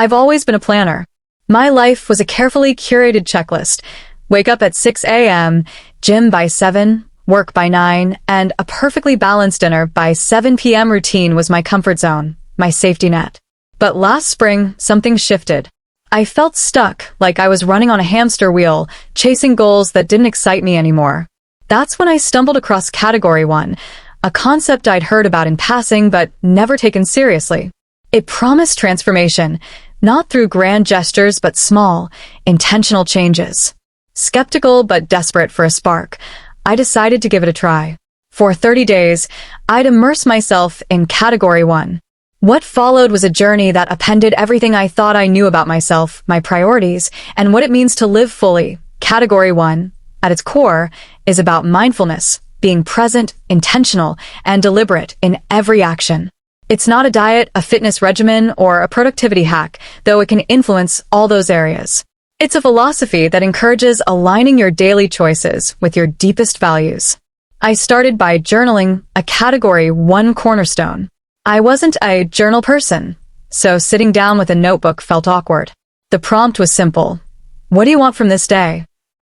I've always been a planner. My life was a carefully curated checklist. Wake up at 6 a.m., gym by 7, work by 9, and a perfectly balanced dinner by 7 p.m. routine was my comfort zone, my safety net. But last spring, something shifted. I felt stuck, like I was running on a hamster wheel, chasing goals that didn't excite me anymore. That's when I stumbled across Category 1, a concept I'd heard about in passing but never taken seriously. It promised transformation, not through grand gestures but small, intentional changes. Skeptical but desperate for a spark, I decided to give it a try. For 30 days, I'd immerse myself in Category 1. What followed was a journey that appended everything I thought I knew about myself, my priorities, and what it means to live fully. Category 1, at its core, is about mindfulness, being present, intentional, and deliberate in every action. It's not a diet, a fitness regimen, or a productivity hack, though it can influence all those areas. It's a philosophy that encourages aligning your daily choices with your deepest values. I started by journaling, a Category 1 cornerstone. I wasn't a journal person, so sitting down with a notebook felt awkward. The prompt was simple. What do you want from this day?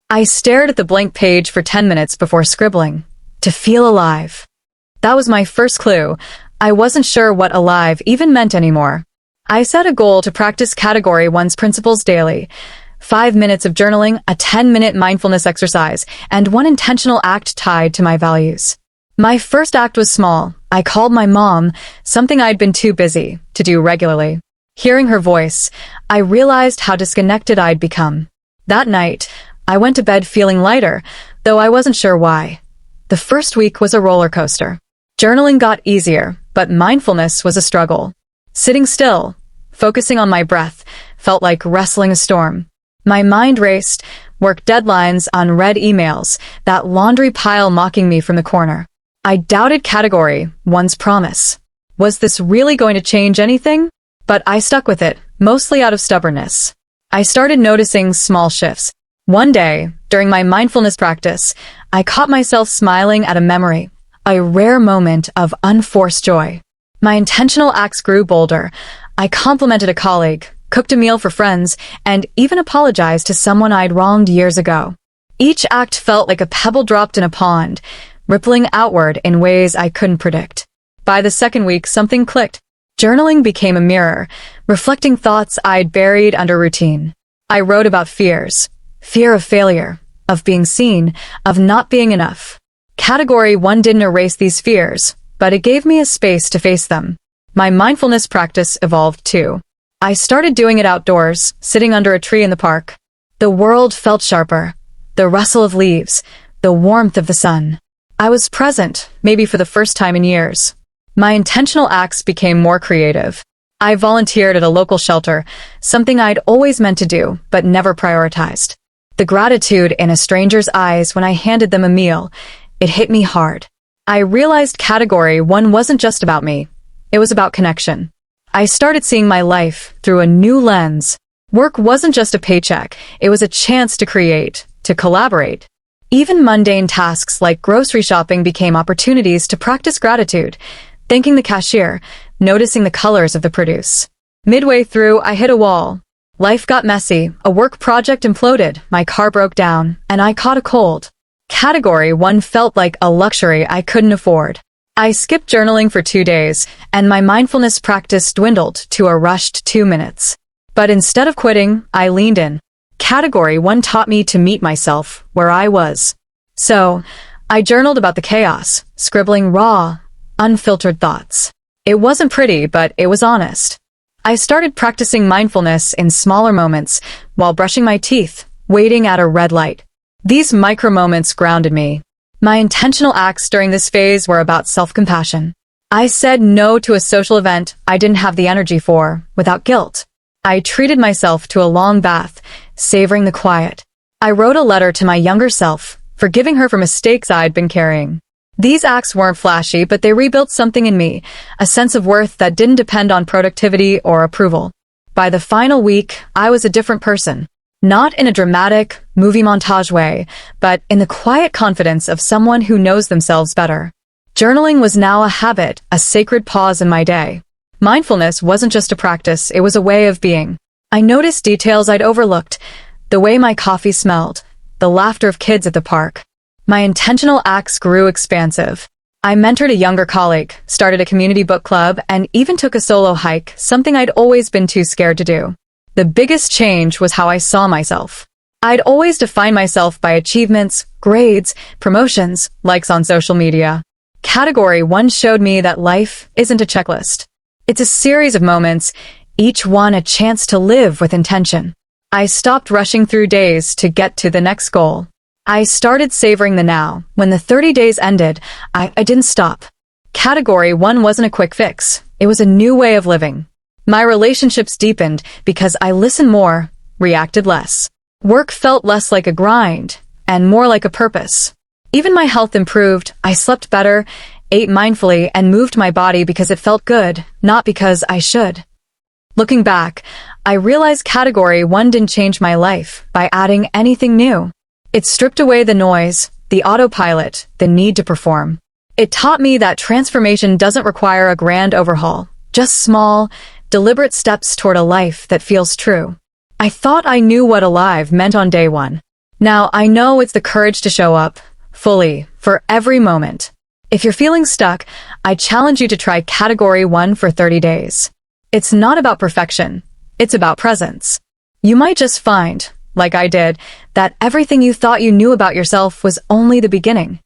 I stared at the blank page for 10 minutes before scribbling. To feel alive. That was my first clue. I wasn't sure what alive even meant anymore. I set a goal to practice Category 1's principles daily. 5 minutes of journaling, a 10-minute mindfulness exercise, and one intentional act tied to my values. My first act was small. I called my mom, something I'd been too busy to do regularly. Hearing her voice, I realized how disconnected I'd become. That night, I went to bed feeling lighter, though I wasn't sure why. The first week was a roller coaster. Journaling got easier, but mindfulness was a struggle. Sitting still, focusing on my breath, felt like wrestling a storm. My mind raced, work deadlines, unread emails, that laundry pile mocking me from the corner. I doubted Category 1's promise. Was this really going to change anything? But I stuck with it, mostly out of stubbornness. I started noticing small shifts. One day, during my mindfulness practice, I caught myself smiling at a memory, a rare moment of unforced joy. My intentional acts grew bolder. I complimented a colleague, cooked a meal for friends, and even apologized to someone I'd wronged years ago. Each act felt like a pebble dropped in a pond, rippling outward in ways I couldn't predict. By the second week, something clicked. Journaling became a mirror, reflecting thoughts I'd buried under routine. I wrote about fears. Fear of failure, of being seen, of not being enough. Category 1 didn't erase these fears, but it gave me a space to face them. My mindfulness practice evolved too. I started doing it outdoors, sitting under a tree in the park. The world felt sharper. The rustle of leaves, the warmth of the sun. I was present, maybe for the first time in years. My intentional acts became more creative. I volunteered at a local shelter, something I'd always meant to do, but never prioritized. The gratitude in a stranger's eyes when I handed them a meal, it hit me hard. I realized Category 1 wasn't just about me. It was about connection. I started seeing my life through a new lens. Work wasn't just a paycheck, it was a chance to create, to collaborate. Even mundane tasks like grocery shopping became opportunities to practice gratitude, thanking the cashier, noticing the colors of the produce. Midway through, I hit a wall. Life got messy, a work project imploded, my car broke down, and I caught a cold. Category 1 felt like a luxury I couldn't afford. I skipped journaling for 2 days, and my mindfulness practice dwindled to a rushed 2 minutes. But instead of quitting, I leaned in. Category 1 taught me to meet myself where I was. So, I journaled about the chaos, scribbling raw, unfiltered thoughts. It wasn't pretty, but it was honest. I started practicing mindfulness in smaller moments, while brushing my teeth, waiting at a red light. These micro moments grounded me. My intentional acts during this phase were about self-compassion. I said no to a social event I didn't have the energy for, without guilt. I treated myself to a long bath, savoring the quiet. I wrote a letter to my younger self, forgiving her for mistakes I'd been carrying. These acts weren't flashy, but they rebuilt something in me, a sense of worth that didn't depend on productivity or approval. By the final week, I was a different person. Not in a dramatic, movie montage way, but in the quiet confidence of someone who knows themselves better. Journaling was now a habit, a sacred pause in my day. Mindfulness wasn't just a practice, it was a way of being. I noticed details I'd overlooked, the way my coffee smelled, the laughter of kids at the park. My intentional acts grew expansive. I mentored a younger colleague, started a community book club, and even took a solo hike, something I'd always been too scared to do. The biggest change was how I saw myself. I'd always defined myself by achievements, grades, promotions, likes on social media. Category 1 showed me that life isn't a checklist. It's a series of moments, each one a chance to live with intention. I stopped rushing through days to get to the next goal. I started savoring the now. When the 30 days ended, I didn't stop. Category 1 wasn't a quick fix. It was a new way of living. My relationships deepened because I listened more, reacted less. Work felt less like a grind and more like a purpose. Even my health improved. I slept better, ate mindfully, and moved my body because it felt good, not because I should. Looking back, I realized Category 1 didn't change my life by adding anything new. It stripped away the noise, the autopilot, the need to perform. It taught me that transformation doesn't require a grand overhaul, just small, deliberate steps toward a life that feels true. I thought I knew what alive meant on day one. Now I know it's the courage to show up, fully, for every moment. If you're feeling stuck, I challenge you to try Category 1 for 30 days. It's not about perfection, it's about presence. You might just find, like I did, that everything you thought you knew about yourself was only the beginning.